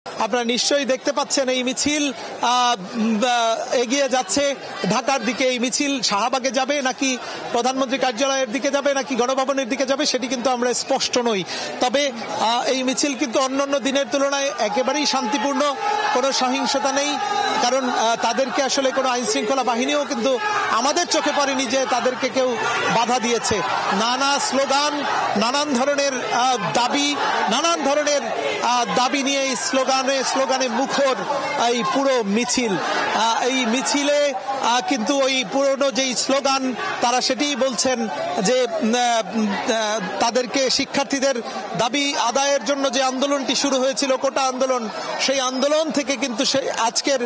আপনারা নিশ্চয়ই দেখতে পাচ্ছেন এই মিছিল এগিয়ে যাচ্ছে ঢাকার দিকে। এই মিছিল শাহবাগে যাবে নাকি প্রধানমন্ত্রী কার্যালয়ের দিকে যাবে নাকি গণভবনের দিকে যাবে সেটি কিন্তু আমরা স্পষ্ট নই। তবে এই মিছিল কিন্তু অন্যান্য দিনের তুলনায় একেবারেই শান্তিপূর্ণ, কোনো সহিংসতা নেই। কারণ তাদেরকে আসলে কোনো আইনশৃঙ্খলা বাহিনীও কিন্তু আমাদের চোখে পড়েনি যে তাদেরকে কেউ বাধা দিয়েছে। নানা স্লোগান, নানান ধরনের দাবি নিয়ে এই স্লোগানে মুখর এই পুরো মিছিল। এই মিছিলে কিন্তু ওই পুরনো যেই স্লোগান তারা সেটিই বলছেন যে তাদেরকে শিক্ষার্থীদের দাবি আদায়ের জন্য যে আন্দোলনটি শুরু হয়েছিল, কোটা আন্দোলন, সেই আন্দোলন থেকে কিন্তু আজকের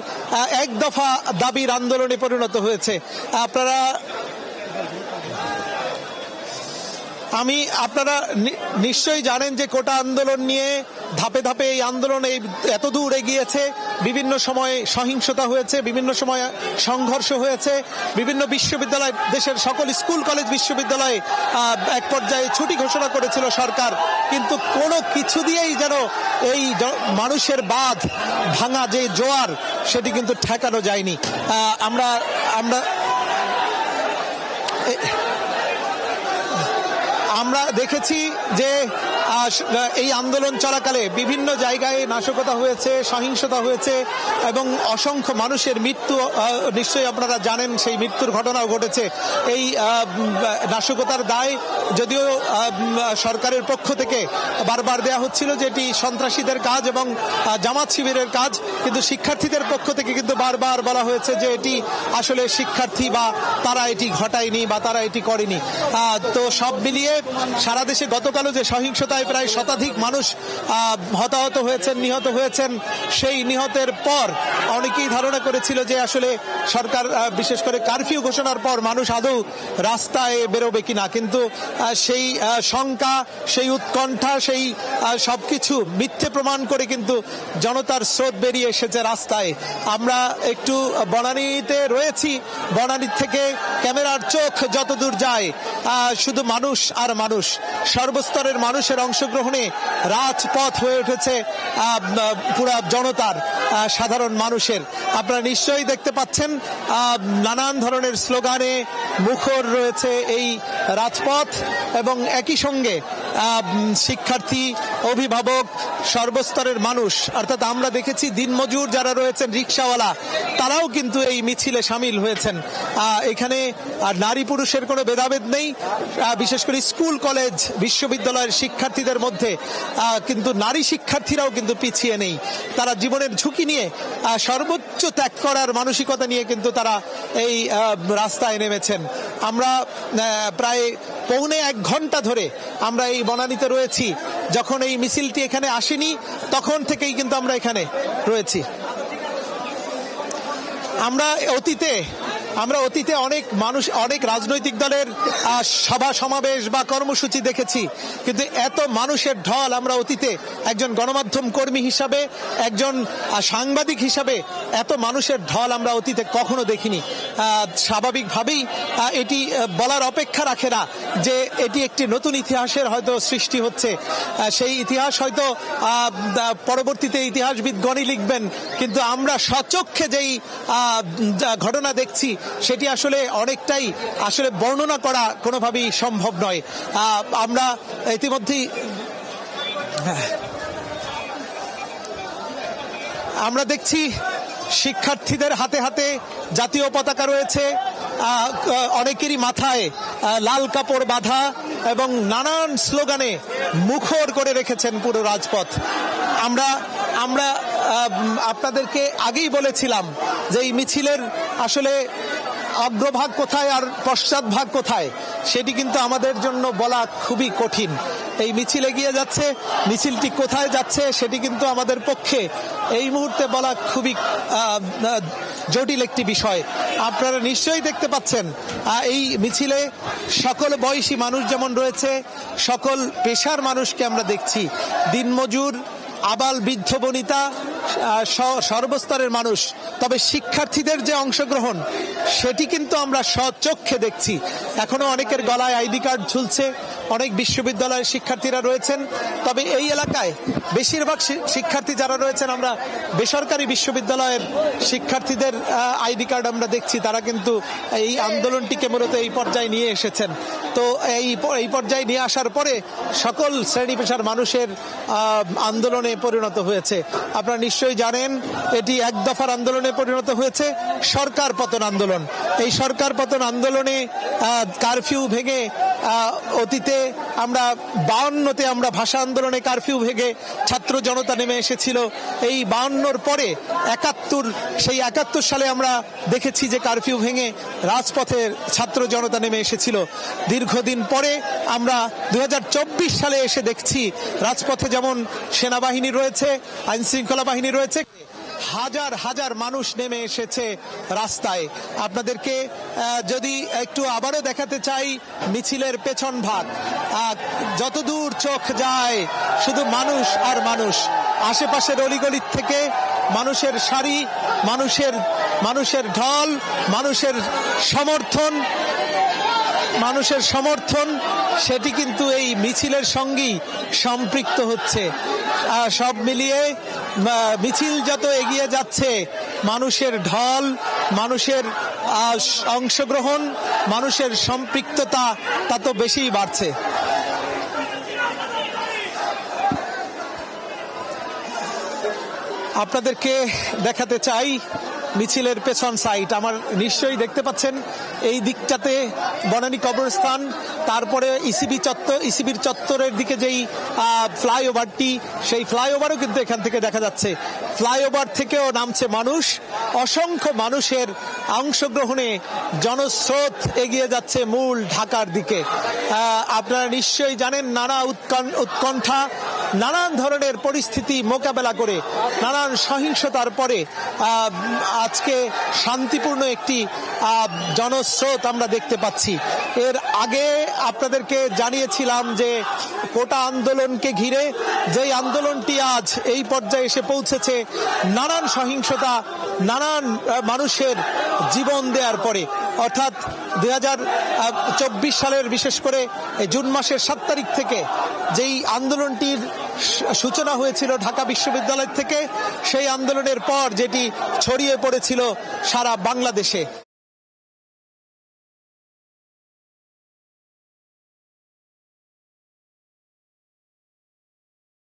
এক দফা দাবির আন্দোলনে পরিণত হয়েছে। আপনারা নিশ্চয়ই জানেন যে কোটা আন্দোলন নিয়ে ধাপে ধাপে এই আন্দোলন এত দূর এগিয়েছে। বিভিন্ন সময়ে সহিংসতা হয়েছে, বিভিন্ন সময় সংঘর্ষ হয়েছে, বিভিন্ন বিশ্ববিদ্যালয়, দেশের সকল স্কুল কলেজ বিশ্ববিদ্যালয়ে এক পর্যায়ে ছুটি ঘোষণা করেছিল সরকার। কিন্তু কোনো কিছু দিয়েই যেন এই মানুষের বাঁধ ভাঙা যে জোয়ার সেটি কিন্তু ঠেকানো যায়নি। আমরা দেখেছি যে এই আন্দোলন চলাকালে বিভিন্ন জায়গায় নাশকতা হয়েছে, সহিংসতা হয়েছে এবং অসংখ্য মানুষের মৃত্যু, নিশ্চয়ই আপনারা জানেন সেই মৃত্যুর ঘটনাও ঘটেছে। এই নাশকতার দায় যদিও সরকারের পক্ষ থেকে বারবার দেয়া হচ্ছিল যে এটি সন্ত্রাসীদের কাজ এবং জামাত শিবিরের কাজ, কিন্তু শিক্ষার্থীদের পক্ষ থেকে কিন্তু বারবার বলা হয়েছে যে এটি আসলে শিক্ষার্থী বা তারা এটি ঘটায়নি বা তারা এটি করেনি। তো সব মিলিয়ে সারা দেশে গতকালও যে সহিংসতায় প্রায় শতাধিক মানুষ হতাহত হয়েছেন, নিহত হয়েছেন, সেই নিহতের পর অনেকেই ধারণা করেছিল যে আসলে সরকার বিশেষ করে কারফিউ ঘোষণার পর মানুষ আদৌ রাস্তায় বেরোবে কিনা। কিন্তু সেই শঙ্কা, সেই উৎকণ্ঠা, সেই সবকিছু মিথ্যে প্রমাণ করে কিন্তু জনতার স্রোত বেরিয়ে এসেছে রাস্তায়। আমরা একটু বনানীতে রয়েছি, বনানী থেকে ক্যামেরার চোখ যতদূর যায় শুধু মানুষ আর মানুষ, সর্বস্তরের মানুষের অংশগ্রহণে রাজপথ হয়ে উঠেছে পুরা জনতার, সাধারণ মানুষের। আপনারা নিশ্চয়ই দেখতে পাচ্ছেন নানান ধরনের স্লোগানে মুখর রয়েছে এই রাজপথ এবং একই সঙ্গে শিক্ষার্থী, অভিভাবক, সর্বস্তরের মানুষ, অর্থাৎ আমরা দেখেছি দিনমজুর যারা রয়েছেন, রিক্সাওয়ালা, তারাও কিন্তু এই মিছিলে সামিল হয়েছেন। এখানে নারী পুরুষের কোনো ভেদাভেদ নেই। বিশেষ করে স্কুল কলেজ বিশ্ববিদ্যালয়ের শিক্ষার্থীদের মধ্যে কিন্তু নারী শিক্ষার্থীরাও কিন্তু পিছিয়ে নেই। তারা জীবনের ঝুঁকি নিয়ে সর্বোচ্চ ত্যাগ করার মানসিকতা নিয়ে কিন্তু তারা এই রাস্তায় নেমেছেন। আমরা প্রায় পৌনে 1 ঘন্টা ধরে আমরা এই বনানীতে রয়েছি। যখন এই মিছিলটি এখানে আসেনি তখন থেকেই কিন্তু আমরা এখানে রয়েছি। আমরা অতীতে অনেক মানুষ, অনেক রাজনৈতিক দলের সভা সমাবেশ বা কর্মসূচি দেখেছি, কিন্তু এত মানুষের ঢল আমরা অতীতে, একজন গণমাধ্যম কর্মী হিসাবে, একজন সাংবাদিক হিসাবে এত মানুষের ঢল আমরা অতীতে কখনো দেখিনি। স্বাভাবিকভাবেই এটি বলার অপেক্ষা রাখে না যে এটি একটি নতুন ইতিহাসের হয়তো সৃষ্টি হচ্ছে। সেই ইতিহাস হয়তো পরবর্তীতে ইতিহাসবিদগণই লিখবেন, কিন্তু আমরা স্বচক্ষে যেই ঘটনা দেখছি সেটি আসলে অনেকটাই আসলে বর্ণনা করা কোনোভাবেই সম্ভব নয়। আমরা ইতিমধ্যেই আমরা দেখছি শিক্ষার্থীদের হাতে হাতে জাতীয় পতাকা রয়েছে, অনেকেরই মাথায় লাল কাপড় বাঁধা এবং নানান স্লোগানে মুখর করে রেখেছেন পুরো রাজপথ। আমরা আপনাদেরকে আগেই বলেছিলাম যে এই মিছিলের আসলে অগ্রভাগ কোথায় আর পশ্চাৎ ভাগ কোথায় সেটি কিন্তু আমাদের জন্য বলা খুবই কঠিন। এই মিছিল এগিয়ে যাচ্ছে, মিছিলটি কোথায় যাচ্ছে সেটি কিন্তু আমাদের পক্ষে এই মুহূর্তে বলা খুবই জটিল একটি বিষয়। আপনারা নিশ্চয়ই দেখতে পাচ্ছেন এই মিছিলে সকল বয়সী মানুষ যেমন রয়েছে, সকল পেশার মানুষকে আমরা দেখছি। দিনমজুর, আবাল বৃদ্ধ বনিতা সর্বস্তরের মানুষ, তবে শিক্ষার্থীদের যে অংশগ্রহণ সেটি কিন্তু আমরা স্বচক্ষে দেখছি। এখনো অনেকের গলায় আইডি কার্ড ঝুলছে, অনেক বিশ্ববিদ্যালয়ের শিক্ষার্থীরা রয়েছেন। তবে এই এলাকায় বেশিরভাগ শিক্ষার্থী যারা রয়েছেন, আমরা বেসরকারি বিশ্ববিদ্যালয়ের শিক্ষার্থীদের আইডি কার্ড আমরা দেখছি। তারা কিন্তু এই আন্দোলনটিকে মূলত এই পর্যায়ে নিয়ে এসেছেন। তো এই পর্যায়ে নিয়ে আসার পরে সকল শ্রেণী পেশার মানুষের আন্দোলনে পরিণত হয়েছে। আপনারা নিশ্চয়ই জানেন এটি এক দফার আন্দোলনে পরিণত হয়েছে, সরকার পতন আন্দোলন। এই সরকার পতন আন্দোলনে কারফিউ ভেঙে অতীতে আমরা 52-তে আমরা ভাষা আন্দোলনে কারফিউ ভেঙে ছাত্র জনতা নেমে এসেছিল। এই 52-র পরে 71 সালে আমরা দেখেছি যে কারফিউ ভেঙে রাজপথে ছাত্র জনতা নেমে এসেছিল। দীর্ঘদিন পরে আমরা 2024 সালে এসে দেখছি রাজপথে যেমন সেনাবাহিনী রয়েছে, আইন শৃঙ্খলা বাহিনী রয়েছে, হাজার হাজার মানুষ নেমে এসেছে রাস্তায়। আপনাদেরকে যদি একটু আবারও দেখাতে চাই মিছিলের পেছন ভাগ, যতদূর চোখ যায় শুধু মানুষ আর মানুষ। আশেপাশের অলিগলির থেকে মানুষের সারি, মানুষের ঢল, মানুষের সমর্থন সেটি কিন্তু এই মিছিলের সঙ্গেই সম্পৃক্ত হচ্ছে। সব মিলিয়ে মিছিল যত এগিয়ে যাচ্ছে, মানুষের ঢল, মানুষের অংশগ্রহণ, মানুষের সম্পৃক্ততা তত বেশিই বাড়ছে। আপনাদেরকে দেখাতে চাই মিছিলের পেছন সাইড। আমার নিশ্চয়ই দেখতে পাচ্ছেন এই দিকটাতে বনানী কবরস্থান, তারপরে ইসিবির চত্বরের দিকে যেই ফ্লাইওভারটি, সেই ফ্লাইওভারও কিন্তু এখান থেকে দেখা যাচ্ছে। ফ্লাইওভার থেকেও নামছে মানুষ, অসংখ্য মানুষের অংশগ্রহণে জনস্রোত এগিয়ে যাচ্ছে মূল ঢাকার দিকে। আপনারা নিশ্চয়ই জানেন নানা উৎকণ্ঠা, নানান ধরনের পরিস্থিতি মোকাবেলা করে, নানান সহিংসতার পরে আজকে শান্তিপূর্ণ একটি জনস্রোত আমরা দেখতে পাচ্ছি। এর আগে আপনাদেরকে জানিয়েছিলাম যে কোটা আন্দোলনকে ঘিরে যেই আন্দোলনটি আজ এই পর্যায়ে এসে পৌঁছেছে, নানান সহিংসতা, নানান মানুষের জীবন দেওয়ার পরে, অর্থাৎ 2024 সালের বিশেষ করে জুন মাসের 7 তারিখ থেকে যেই আন্দোলনটির সূচনা হয়েছিল ঢাকা বিশ্ববিদ্যালয় থেকে, সেই আন্দোলনের পর যেটি ছড়িয়ে পড়েছিল সারা বাংলাদেশে।